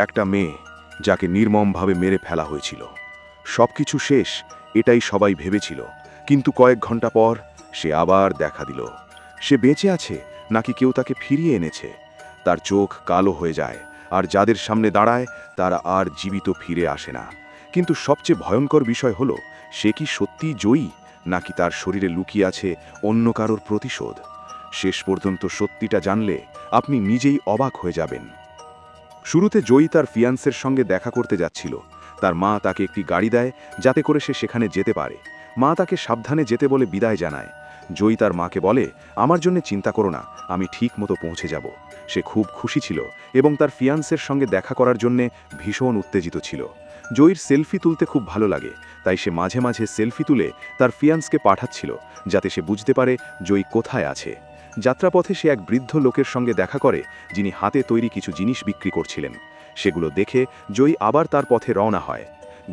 একটা মেয়ে যাকে নির্মমভাবে মেরে ফেলা হয়েছিল। সবকিছু শেষ এটাই সবাই ভেবেছিল, কিন্তু কয়েক ঘন্টা পর সে আবার দেখা দিল। সে বেঁচে আছে নাকি কেউ তাকে ফিরিয়ে এনেছে। তার চোখ কালো হয়ে যায়, আর যাদের সামনে দাঁড়ায় তারা আর জীবিত ফিরে আসে না। কিন্তু সবচেয়ে ভয়ঙ্কর বিষয় হলো, সে কি সত্যিই জয়ী, নাকি তার শরীরে লুকিয়ে আছে অন্য কারোর প্রতিশোধ। শেষ পর্যন্ত সত্যিটা জানলে আপনি নিজেই অবাক হয়ে যাবেন। শুরুতে জয়ী তার ফিয়ান্সের সঙ্গে দেখা করতে যাচ্ছিল। তার মা তাকে একটি গাড়ি দেয় যাতে করে সে সেখানে যেতে পারে। মা তাকে সাবধানে যেতে বলে বিদায় জানায়। জয়ী তার মাকে বলে, আমার জন্য চিন্তা করো না, আমি ঠিক মতো পৌঁছে যাব। সে খুব খুশি ছিল এবং তার ফিয়ান্সের সঙ্গে দেখা করার জন্যে ভীষণ উত্তেজিত ছিল। জয়ীর সেলফি তুলতে খুব ভালো লাগে, তাই সে মাঝে মাঝে সেলফি তুলে তার ফিয়ান্সকে পাঠাচ্ছিল, যাতে সে বুঝতে পারে জয়ী কোথায় আছে। যাত্রাপথে সে এক বৃদ্ধ লোকের সঙ্গে দেখা করে, যিনি হাতে তৈরি কিছু জিনিস বিক্রি করছিলেন। সেগুলো দেখে জয়ী আবার তার পথে রওনা হয়।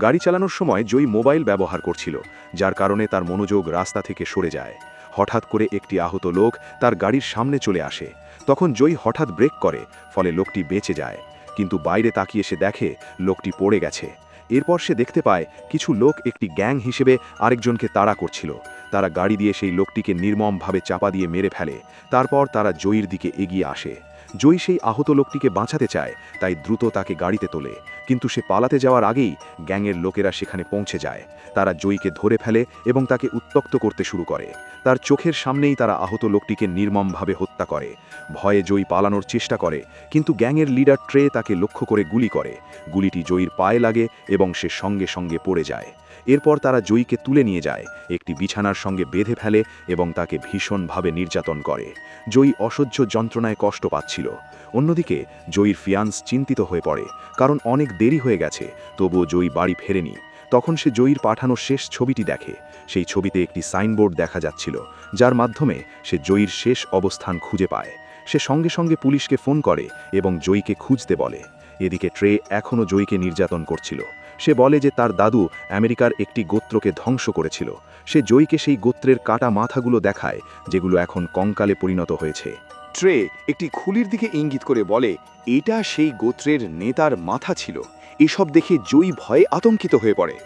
গাড়ি চালানোর সময় জয়ী মোবাইল ব্যবহার করছিল, যার কারণে তার মনোযোগ রাস্তা থেকে সরে যায়। হঠাৎ করে একটি আহত লোক তার গাড়ির সামনে চলে আসে। তখন জয়ী হঠাৎ ব্রেক করে, ফলে লোকটি বেঁচে যায়। কিন্তু বাইরে তাকিয়ে সে দেখে লোকটি পড়ে গেছে। এরপর সে দেখতে পায় কিছু লোক একটি গ্যাং হিসেবে আরেকজনকে তাড়া করছিল। তারা গাড়ি দিয়ে সেই লোকটিকে নির্মমভাবে চাপা দিয়ে মেরে ফেলে। তারপর তারা জয়ীর দিকে এগিয়ে আসে। জয়ী সেই আহত লোকটিকে বাঁচাতে চায়, তাই দ্রুত তাকে গাড়িতে তোলে। কিন্তু সে পালাতে যাওয়ার আগেই গ্যাংয়ের লোকেরা সেখানে পৌঁছে যায়। তারা জয়ীকে ধরে ফেলে এবং তাকে উত্ত্যক্ত করতে শুরু করে। তার চোখের সামনেই তারা আহত লোকটিকে নির্মমভাবে হত্যা করে। ভয়ে জয়ী পালানোর চেষ্টা করে, কিন্তু গ্যাংয়ের লিডার ট্রে তাকে লক্ষ্য করে গুলি করে। গুলিটি জয়ীর পায়ে লাগে এবং সে সঙ্গে সঙ্গে পড়ে যায়। এরপর তারা জয়ীকে তুলে নিয়ে যায়, একটি বিছানার সঙ্গে বেঁধে ফেলে এবং তাকে ভীষণভাবে নির্যাতন করে। জয়ী অসহ্য যন্ত্রণায় কষ্ট পাচ্ছিল। অন্যদিকে জয়ীর ফিয়ান্স চিন্তিত হয়ে পড়ে, কারণ অনেক দেরি হয়ে গেছে, তবুও জয়ী বাড়ি ফেরেনি। তখন সে জয়ীর পাঠানো শেষ ছবিটি দেখে। সেই ছবিতে একটি সাইনবোর্ড দেখা যাচ্ছিল, যার মাধ্যমে সে জয়ীর শেষ অবস্থান খুঁজে পায়। সে সঙ্গে সঙ্গে পুলিশকে ফোন করে এবং জয়ীকে খুঁজতে বলে। এদিকে ট্রে এখনও জয়ীকে নির্যাতন করছিল। সে বলে যে তার দাদু আমেরিকার একটি গোত্রকে ধ্বংস করেছিল। সে জয়ীকে সেই গোত্রের কাটা মাথাগুলো দেখায়, যেগুলো এখন কঙ্কালে পরিণত হয়েছে। ট্রে একটি খুলির দিকে ইঙ্গিত করে বলে, এটা সেই গোত্রের নেতার মাথা ছিল। এসব দেখে জয়ী ভয়ে আতঙ্কিত হয়ে পড়ে।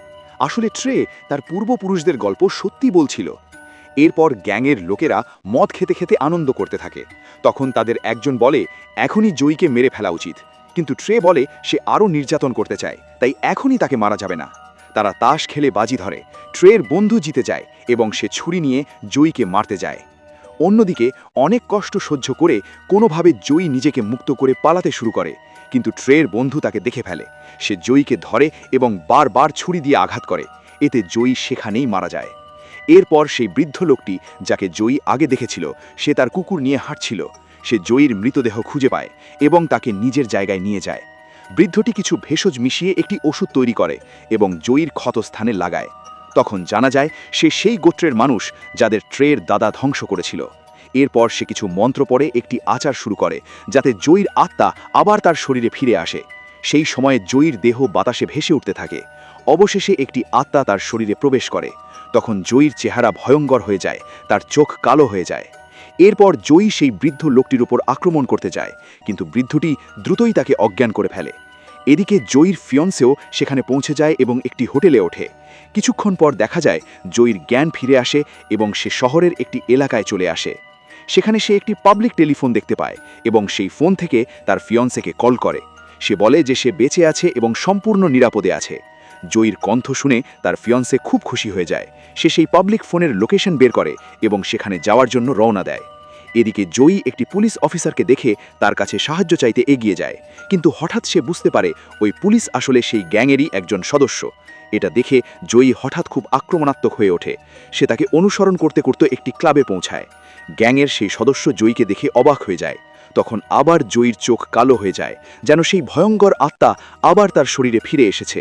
আসলে ট্রে তার পূর্বপুরুষদের গল্প সত্যি বলছিল। এরপর গ্যাংয়ের লোকেরা মদ খেতে খেতে আনন্দ করতে থাকে। তখন তাদের একজন বলে, এখনই জয়ীকে মেরে ফেলা উচিত। কিন্তু ট্রে বলে সে আরও নির্যাতন করতে চায়, তাই এখনই তাকে মারা যাবে না। তারা তাস খেলে বাজি ধরে। ট্রের বন্ধু জিতে যায় এবং সে ছুরি নিয়ে জয়ীকে মারতে যায়। অন্যদিকে অনেক কষ্ট সহ্য করে কোনোভাবে জয়ী নিজেকে মুক্ত করে পালাতে শুরু করে, কিন্তু ট্রের বন্ধু তাকে দেখে ফেলে। সে জয়ীকে ধরে এবং বারবার ছুরি দিয়ে আঘাত করে। এতে জয়ী সেখানেই মারা যায়। এরপর সেই বৃদ্ধ লোকটি, যাকে জয়ী আগে দেখেছিল, সে তার কুকুর নিয়ে হাঁটছিল। সে জয়ীর মৃতদেহ খুঁজে পায় এবং তাকে নিজের জায়গায় নিয়ে যায়। বৃদ্ধটি কিছু ভেষজ মিশিয়ে একটি ওষুধ তৈরি করে এবং জয়ীর ক্ষতস্থানে লাগায়। তখন জানা যায় সে সেই গোত্রের মানুষ যাদের ট্রের দাদা ধ্বংস করেছিল। এরপর সে কিছু মন্ত্র পড়ে একটি আচার শুরু করে, যাতে জয়ীর আত্মা আবার তার শরীরে ফিরে আসে। সেই সময়ে জয়ীর দেহ বাতাসে ভেসে উঠতে থাকে। অবশেষে একটি আত্মা তার শরীরে প্রবেশ করে। তখন জয়ীর চেহারা ভয়ঙ্কর হয়ে যায়, তার চোখ কালো হয়ে যায়। এরপর জয়ী সেই বৃদ্ধ লোকটির উপর আক্রমণ করতে যায়, কিন্তু বৃদ্ধটি দ্রুতই তাকে অজ্ঞান করে ফেলে। এদিকে জয়ীর ফিয়ন্সেও সেখানে পৌঁছে যায় এবং একটি হোটেলে ওঠে। কিছুক্ষণ পর দেখা যায় জয়ীর জ্ঞান ফিরে আসে এবং সে শহরের একটি এলাকায় চলে আসে। সেখানে সে একটি পাবলিক টেলিফোন দেখতে পায় এবং সেই ফোন থেকে তার ফিয়ন্সেকে কল করে। সে বলে যে সে বেঁচে আছে এবং সম্পূর্ণ নিরাপদে আছে। জয়ীর কণ্ঠ শুনে তার ফিয়ন্সে খুব খুশি হয়ে যায়। সে সেই পাবলিক ফোনের লোকেশন বের করে এবং সেখানে যাওয়ার জন্য রওনা দেয়। এদিকে জয়ী একটি পুলিশ অফিসারকে দেখে তার কাছে সাহায্য চাইতে এগিয়ে যায়, কিন্তু হঠাৎ সে বুঝতে পারে ওই পুলিশ আসলে সেই গ্যাংয়েরই একজন সদস্য। এটা দেখে জয়ী হঠাৎ খুব আক্রমণাত্মক হয়ে ওঠে। সে তাকে অনুসরণ করতে করতে একটি ক্লাবে পৌঁছায়। গ্যাংয়ের সেই সদস্য জয়ীকে দেখে অবাক হয়ে যায়। তখন আবার জয়ীর চোখ কালো হয়ে যায়, যেন সেই ভয়ঙ্কর আত্মা আবার তার শরীরে ফিরে এসেছে।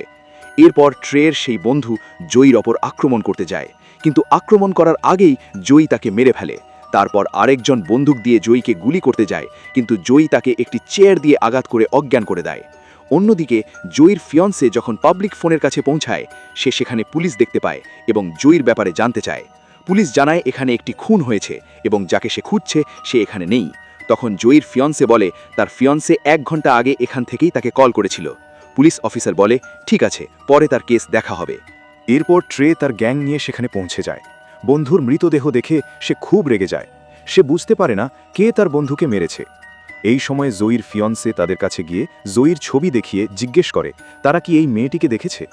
এরপর ট্রের সেই বন্ধু জয়ীর ওপর আক্রমণ করতে যায়, কিন্তু আক্রমণ করার আগেই জয়ী তাকে মেরে ফেলে। তারপর আরেকজন বন্দুক দিয়ে জয়ীকে গুলি করতে যায়, কিন্তু জয়ী তাকে একটি চেয়ার দিয়ে আঘাত করে অজ্ঞান করে দেয়। অন্যদিকে জয়ীর ফিয়ন্সে যখন পাবলিক ফোনের কাছে পৌঁছায়, সে সেখানে পুলিশ দেখতে পায় এবং জয়ীর ব্যাপারে জানতে চায়। পুলিশ জানায় এখানে একটি খুন হয়েছে এবং যাকে সে খুঁজছে সে এখানে নেই। তখন জয়ীর ফিয়ন্সে বলে তার ফিয়ন্সে 1 ঘন্টা আগে এখান থেকেই তাকে কল করেছিল। পুলিশ অফিসার বলে ঠিক আছে, পরে তার কেস দেখা হবে। এরপর ট্রে তার গ্যাং নিয়ে সেখানে পৌঁছে যায়। বন্ধুর মৃতদেহ দেখে সে খুব রেগে যায়। সে বুঝতে পারে না কে তার বন্ধুকে মেরেছে। এই সময় জয়ীর ফিয়ন্সে তাদের কাছে গিয়ে জয়ীর ছবি দেখিয়ে জিজ্ঞেস করে তারা কি এই মেয়েটিকে দেখেছে।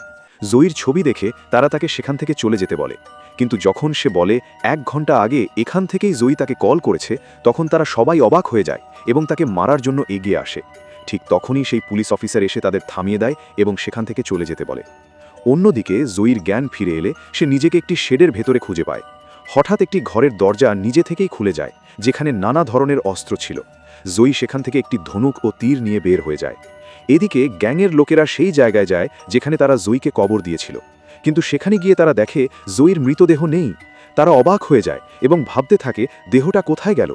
জয়ীর ছবি দেখে তারা তাকে সেখান থেকে চলে যেতে বলে, কিন্তু যখন সে বলে 1 ঘন্টা আগে এখান থেকেই জয়ী তাকে কল করেছে, তখন তারা সবাই অবাক হয়ে যায় এবং তাকে মারার জন্য এগিয়ে আসে। ঠিক তখনই সেই পুলিশ অফিসার এসে তাদের থামিয়ে দেয় এবং সেখান থেকে চলে যেতে বলে। অন্যদিকে জয়ীর জ্ঞান ফিরে এলে সে নিজেকে একটি শেডের ভেতরে খুঁজে পায়। হঠাৎ একটি ঘরের দরজা নিজে থেকেই খুলে যায়, যেখানে নানা ধরনের অস্ত্র ছিল। জয়ী সেখান থেকে একটি ধনুক ও তীর নিয়ে বের হয়ে যায়। এদিকে গ্যাংয়ের লোকেরা সেই জায়গায় যায় যেখানে তারা জয়ীকে কবর দিয়েছিল, কিন্তু সেখানে গিয়ে তারা দেখে জয়ীর মৃতদেহ নেই। তারা অবাক হয়ে যায় এবং ভাবতে থাকে দেহটা কোথায় গেল।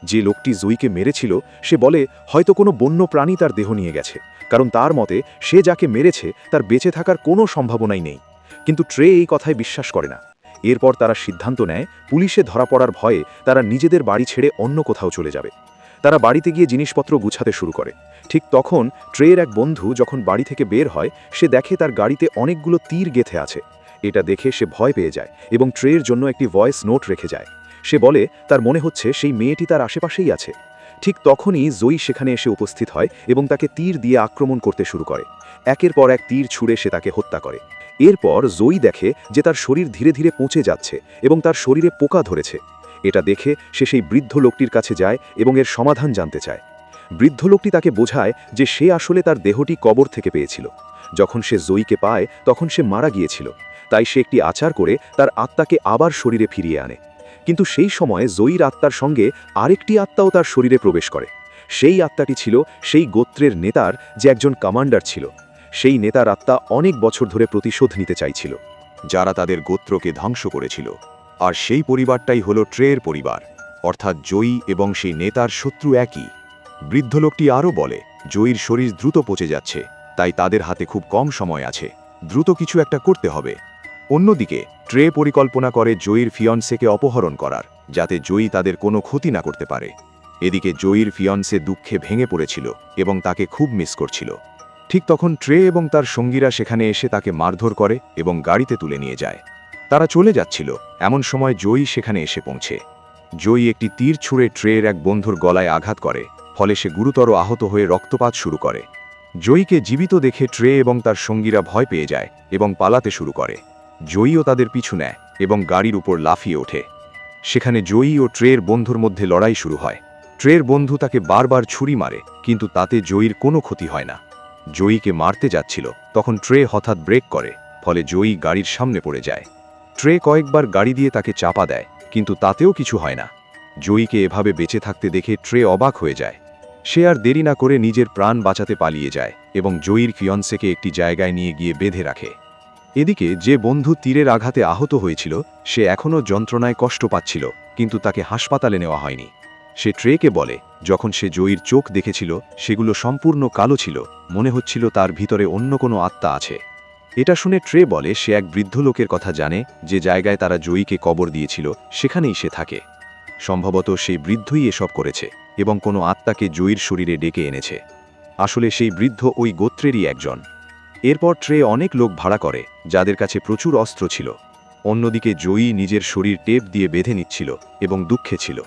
যে লোকটি জয়ীকে মেরেছিল সে বলে হয়তো কোনো বন্য প্রাণী তার দেহ নিয়ে গেছে, কারণ তার মতে সে যাকে মেরেছে তার বেঁচে থাকার কোনো সম্ভাবনাই নেই। কিন্তু ট্রে এই কথায় বিশ্বাস করে না। এরপর তারা সিদ্ধান্ত নেয় পুলিশে ধরা পড়ার ভয়ে তারা নিজেদের বাড়ি ছেড়ে অন্য কোথাও চলে যাবে। তারা বাড়িতে গিয়ে জিনিসপত্র গুছাতে শুরু করে। ঠিক তখন ট্রের এক বন্ধু যখন বাড়ি থেকে বের হয়, সে দেখে তার গাড়িতে অনেকগুলো তীর গেঁথে আছে। এটা দেখে সে ভয় পেয়ে যায় এবং ট্রের জন্য একটি ভয়েস নোট রেখে যায়। সে বলে তার মনে হচ্ছে সেই মেয়েটি তার আশেপাশেই আছে। ঠিক তখনই জয়ী সেখানে এসে উপস্থিত হয় এবং তাকে তীর দিয়ে আক্রমণ করতে শুরু করে। একের পর এক তীর ছুঁড়ে সে তাকে হত্যা করে। এরপর জয়ী দেখে যে তার শরীর ধীরে ধীরে পচে যাচ্ছে এবং তার শরীরে পোকা ধরেছে। এটা দেখে সে সেই বৃদ্ধ লোকটির কাছে যায় এবং এর সমাধান জানতে চায়। বৃদ্ধ লোকটি তাকে বোঝায় যে সে আসলে তার দেহটি কবর থেকে পেয়েছিল। যখন সে জয়ীকে পায় তখন সে মারা গিয়েছিল, তাই সে একটি আচার করে তার আত্মাকে আবার শরীরে ফিরিয়ে আনে। কিন্তু সেই সময় জয়ীর আত্মার সঙ্গে আরেকটি আত্মাও তার শরীরে প্রবেশ করে। সেই আত্মাটি ছিল সেই গোত্রের নেতার, যে একজন কমান্ডার ছিল। সেই নেতার আত্মা অনেক বছর ধরে প্রতিশোধ নিতে চাইছিল, যারা তাদের গোত্রকে ধ্বংস করেছিল। আর সেই পরিবারটাই হলো ট্রের পরিবার, অর্থাৎ জয়ী এবং সেই নেতার শত্রু একই। বৃদ্ধ লোকটি আরও বলে জয়ীর শরীর দ্রুত পচে যাচ্ছে, তাই তাদের হাতে খুব কম সময় আছে, দ্রুত কিছু একটা করতে হবে। অন্যদিকে ট্রে পরিকল্পনা করে জয়ীর ফিয়ন্সেকে অপহরণ করার, যাতে জয়ী তাদের কোনো ক্ষতি না করতে পারে। এদিকে জয়ীর ফিয়ন্সে দুঃখে ভেঙে পড়েছিল এবং তাকে খুব মিস করছিল। ঠিক তখন ট্রে এবং তার সঙ্গীরা সেখানে এসে তাকে মারধর করে এবং গাড়িতে তুলে নিয়ে যায়। তারা চলে যাচ্ছিল, এমন সময় জয়ী সেখানে এসে পৌঁছে। জয়ী একটি তীর ছুঁড়ে ট্রের এক বন্ধুর গলায় আঘাত করে, ফলে সে গুরুতর আহত হয়ে রক্তপাত শুরু করে। জয়ীকে জীবিত দেখে ট্রে এবং তার সঙ্গীরা ভয় পেয়ে যায় এবং পালাতে শুরু করে। জয়ীও তাদের পিছু নেয় এবং গাড়ির উপর লাফিয়ে ওঠে। সেখানে জয়ী ও ট্রের বন্ধুর মধ্যে লড়াই শুরু হয়। ট্রের বন্ধু তাকে বারবার ছুরি মারে, কিন্তু তাতে জয়ীর কোনো ক্ষতি হয় না। জয়ীকে মারতে যাচ্ছিল, তখন ট্রে হঠাৎ ব্রেক করে, ফলে জয়ী গাড়ির সামনে পড়ে যায়। ট্রে কয়েকবার গাড়ি দিয়ে তাকে চাপা দেয়, কিন্তু তাতেও কিছু হয় না। জয়ীকে এভাবে বেঁচে থাকতে দেখে ট্রে অবাক হয়ে যায়। সে আর দেরি না করে নিজের প্রাণ বাঁচাতে পালিয়ে যায় এবং জয়ীর ফিয়ন্সেকে একটি জায়গায় নিয়ে গিয়ে বেঁধে রাখে। এদিকে যে বন্ধু তীরের আঘাতে আহত হয়েছিল সে এখনও যন্ত্রণায় কষ্ট পাচ্ছিল, কিন্তু তাকে হাসপাতালে নেওয়া হয়নি। সে ট্রেকে বলে যখন সে জয়ীর চোখ দেখেছিল সেগুলো সম্পূর্ণ কালো ছিল, মনে হচ্ছিল তার ভিতরে অন্য কোনো আত্মা আছে। এটা শুনে ট্রে বলে সে এক বৃদ্ধ লোকের কথা জানে, যে জায়গায় তারা জয়ীকে কবর দিয়েছিল সেখানেই সে থাকে। সম্ভবত সেই বৃদ্ধই এসব করেছে এবং কোনো আত্মাকে জয়ীর শরীরে ডেকে এনেছে। আসলে সেই বৃদ্ধ ওই গোত্রেরই একজন। এরপর ট্রে অনেক লোক ভাড়া করে, যাদের কাছে প্রচুর অস্ত্র ছিল। অন্যদিকে জয়ী নিজের শরীর টেপ দিয়ে বেঁধে নিচ্ছিল এবং দুঃখে ছিল।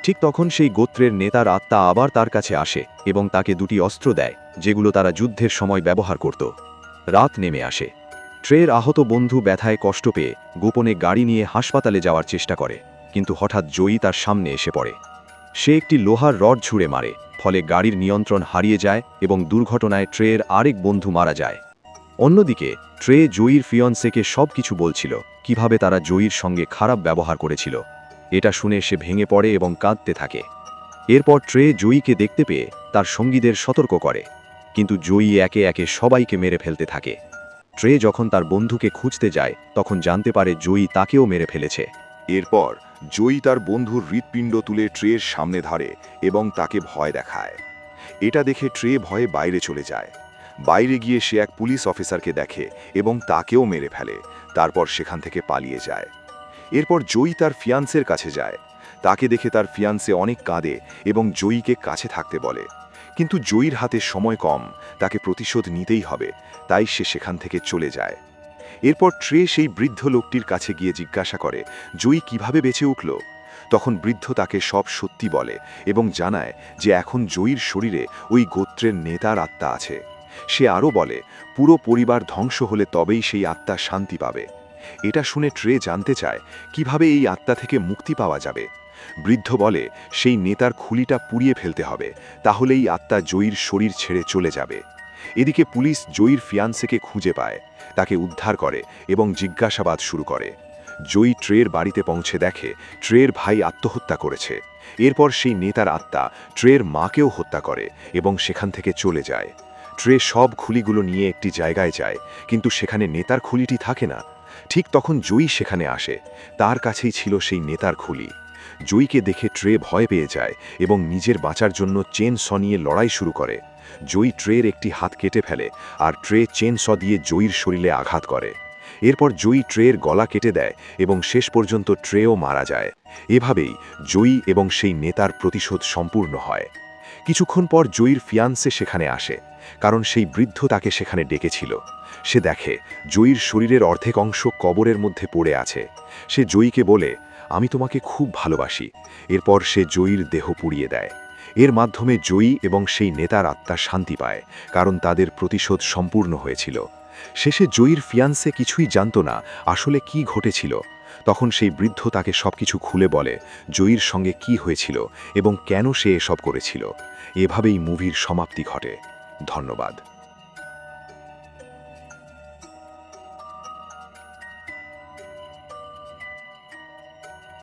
ঠিক তখন সেই গোত্রের নেতার আত্মা আবার তার কাছে আসে এবং তাকে দুটি অস্ত্র দেয়, যেগুলো তারা যুদ্ধের সময় ব্যবহার করত। রাত নেমে আসে। ট্রের আহত বন্ধু ব্যথায় কষ্ট পেয়ে গোপনে গাড়ি নিয়ে হাসপাতালে যাওয়ার চেষ্টা করে, কিন্তু হঠাৎ জয়ী তার সামনে এসে পড়ে। সে একটি লোহার রড ছুঁড়ে মারে, ফলে গাড়ির নিয়ন্ত্রণ হারিয়ে যায় এবং দুর্ঘটনায় ট্রের আরেক বন্ধু মারা যায়। অন্যদিকে ট্রে জয়ীর ফিয়ন্সেকে সব কিছু বলছিল, কিভাবে তারা জয়ীর সঙ্গে খারাপ ব্যবহার করেছিল। এটা শুনে সে ভেঙে পড়ে এবং কাঁদতে থাকে। এরপর ট্রে জয়ীকে দেখতে পেয়ে তার সঙ্গীদের সতর্ক করে, কিন্তু জয়ী একে একে সবাইকে মেরে ফেলতে থাকে। ট্রে যখন তার বন্ধুকে খুঁজতে যায় তখন জানতে পারে জয়ী তাকেও মেরে ফেলেছে। এরপর জয়ী তার বন্ধুর হৃৎপিণ্ড তুলে ট্রের সামনে ধরে এবং তাকে ভয় দেখায়। এটা দেখে ট্রে ভয়ে বাইরে চলে যায়। বাইরে গিয়ে সে এক পুলিশ অফিসারকে দেখে এবং তাকেও মেরে ফেলে, তারপর সেখান থেকে পালিয়ে যায়। এরপর জয়ী তার ফিয়ান্সের কাছে যায়। তাকে দেখে তার ফিয়ান্সে অনেক কাঁদে এবং জয়ীকে কাছে থাকতে বলে। কিন্তু জয়ীর হাতে সময় কম, তাকে প্রতিশোধ নিতেই হবে, তাই সে সেখান থেকে চলে যায়। এরপর ট্রে সেই বৃদ্ধ লোকটির কাছে গিয়ে জিজ্ঞাসা করে জয়ী কিভাবে বেঁচে উঠল। তখন বৃদ্ধ তাকে সব সত্যি বলে এবং জানায় যে এখন জয়ীর শরীরে ওই গোত্রের নেতার আত্মা আছে। সে আরও বলে পুরো পরিবার ধ্বংস হলে তবেই সেই আত্মা শান্তি পাবে। এটা শুনে ট্রে জানতে চায় কিভাবে এই আত্মা থেকে মুক্তি পাওয়া যাবে। বৃদ্ধ বলে সেই নেতার খুলিটা পুড়িয়ে ফেলতে হবে, তাহলেই আত্মা জয়ীর শরীর ছেড়ে চলে যাবে। এদিকে পুলিশ জয়ীর ফিয়ান্সেকে খুঁজে পায়, তাকে উদ্ধার করে এবং জিজ্ঞাসাবাদ শুরু করে। জয়ী ট্রের বাড়িতে পৌঁছে দেখে ট্রের ভাই আত্মহত্যা করেছে। এরপর সেই নেতার আত্মা ট্রের মাকেও হত্যা করে এবং সেখান থেকে চলে যায়। ট্রে সব খুলিগুলো নিয়ে একটি জায়গায় যায়, কিন্তু সেখানে নেতার খুলিটি থাকে না। ঠিক তখন জয়ী সেখানে আসে, তার কাছেই ছিল সেই নেতার খুলি। জয়ীকে দেখে ট্রে ভয় পেয়ে যায় এবং নিজের বাঁচার জন্য চেন স নিয়ে লড়াই শুরু করে। জয়ী ট্রের একটি হাত কেটে ফেলে আর ট্রে চেন স দিয়ে জয়ীর শরীরে আঘাত করে। এরপর জয়ী ট্রের গলা কেটে দেয় এবং শেষ পর্যন্ত ট্রেও মারা যায়। এভাবেই জয়ী এবং সেই নেতার প্রতিশোধ সম্পূর্ণ হয়। কিছুক্ষণ পর জয়ীর ফিয়ান্সে সেখানে আসে, কারণ সেই বৃদ্ধ তাকে সেখানে ডেকেছিল। সে দেখে জয়ীর শরীরের অর্ধেক অংশ কবরের মধ্যে পড়ে আছে। সে জয়ীকে বলে আমি তোমাকে খুব ভালোবাসি। এরপর সে জয়ীর দেহ পুড়িয়ে দেয়। এর মাধ্যমে জয়ী এবং সেই নেতার আত্মা শান্তি পায়, কারণ তাদের প্রতিশোধ সম্পূর্ণ হয়েছিল। শেষে জয়ীর ফিয়ান্সে কিছুই জানত না আসলে কি ঘটেছিল। তখন সেই বৃদ্ধ তাকে সবকিছু খুলে বলে জয়ীর সঙ্গে কি হয়েছিল এবং কেন সে এসব করেছিল। এভাবেই মুভির সমাপ্তি ঘটে। ধন্যবাদ।